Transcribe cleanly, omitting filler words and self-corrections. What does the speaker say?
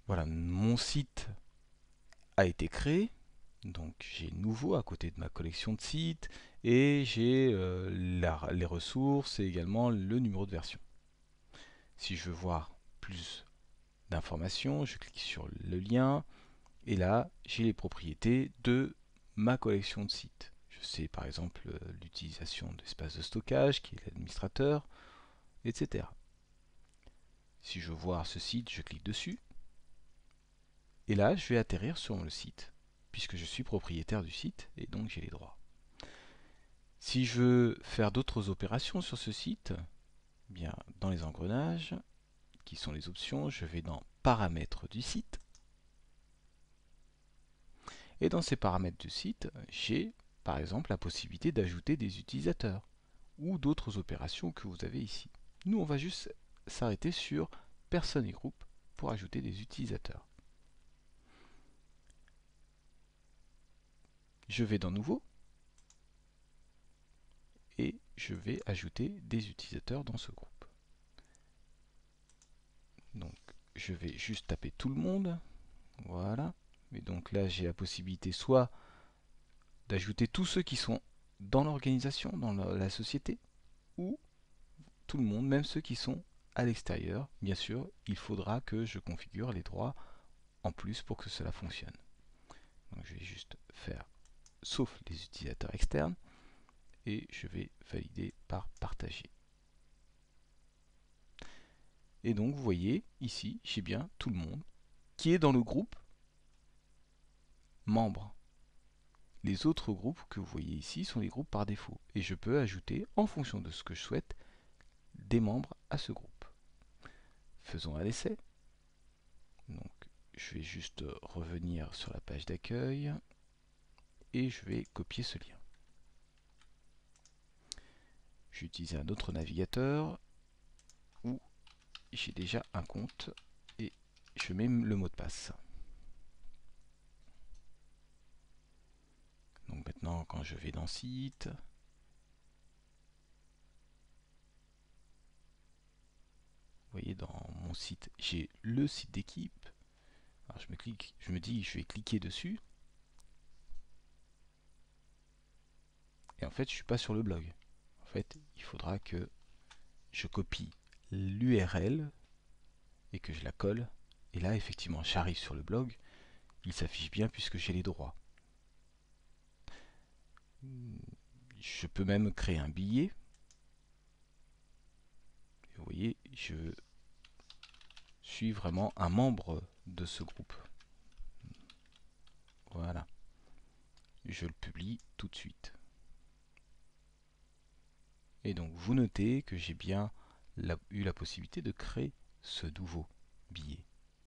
Voilà, mon site a été créé. Donc j'ai nouveau à côté de ma collection de sites et j'ai les ressources et également le numéro de version. Si je veux voir plus d'informations, je clique sur le lien et là j'ai les propriétés de ma collection de sites. Je sais par exemple l'utilisation d'espace de stockage qui est l'administrateur, etc. Si je veux voir ce site, je clique dessus et là je vais atterrir sur le site puisque je suis propriétaire du site et donc j'ai les droits. Si je veux faire d'autres opérations sur ce site, bien dans les engrenages, qui sont les options, je vais dans paramètres du site. Et dans ces paramètres du site, j'ai par exemple la possibilité d'ajouter des utilisateurs ou d'autres opérations que vous avez ici. Nous, on va juste s'arrêter sur personnes et groupes pour ajouter des utilisateurs. Je vais dans Nouveau et je vais ajouter des utilisateurs dans ce groupe. Donc, je vais juste taper tout le monde. Voilà. Et donc là, j'ai la possibilité soit d'ajouter tous ceux qui sont dans l'organisation, dans la société, ou tout le monde, même ceux qui sont à l'extérieur. Bien sûr, il faudra que je configure les droits en plus pour que cela fonctionne. Donc je vais juste faire sauf les utilisateurs externes et je vais valider par partager. Et donc vous voyez ici, j'ai bien tout le monde qui est dans le groupe membre. Les autres groupes que vous voyez ici sont les groupes par défaut et je peux ajouter en fonction de ce que je souhaite des membres à ce groupe. Faisons un essai. Donc je vais juste revenir sur la page d'accueil et je vais copier ce lien. Je vais utiliser un autre navigateur où j'ai déjà un compte et je mets le mot de passe. Donc maintenant quand je vais dans site, vous voyez dans mon site j'ai le site d'équipe. Alors je me dis je vais cliquer dessus et en fait je suis pas sur le blog. En fait il faudra que je copie l'URL et que je la colle et là effectivement j'arrive sur le blog, il s'affiche bien puisque j'ai les droits. Je peux même créer un billet. Vous voyez, je suis vraiment un membre de ce groupe. Voilà. Je le publie tout de suite. Et donc vous notez que j'ai bien eu la possibilité de créer ce nouveau billet.